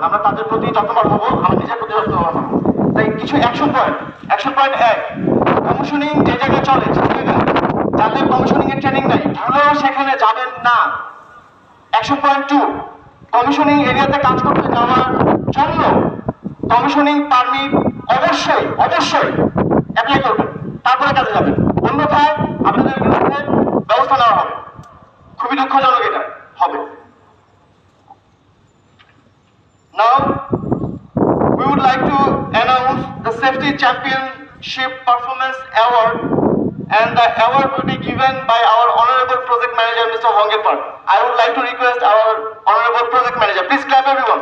আমরা তাদের প্রতি যত্নবান হবো, আমার নিজের প্রতি যত্নবান হবো। তাই কিছু অ্যাকশন পয়েন্ট 1 কমিশনিং যে জায়গায় চলে, যে জায়গায় যাদের কমিশনিং এর ট্রেনিং নাই ভুলেও সেখানে যাবেন না। 2 কমিশনিং এরিয়াতে কাজ করতে যাওয়ার জন্য কমিশনিং পারমিট অবশ্যই অ্যাপ্লাই করবেন, তারপরে কাজে যাবেন, অন্যথায় আপনাদের বিরুদ্ধে ব্যবস্থা নেওয়া হবে। খুবই দুঃখজনক এটা হবে। Now we would like to announce the Safety Championship Performance Award, and the award will be given by our Honorable Project Manager, Mr. Hongerpar. I would like to request our Honorable Project Manager, please clap everyone.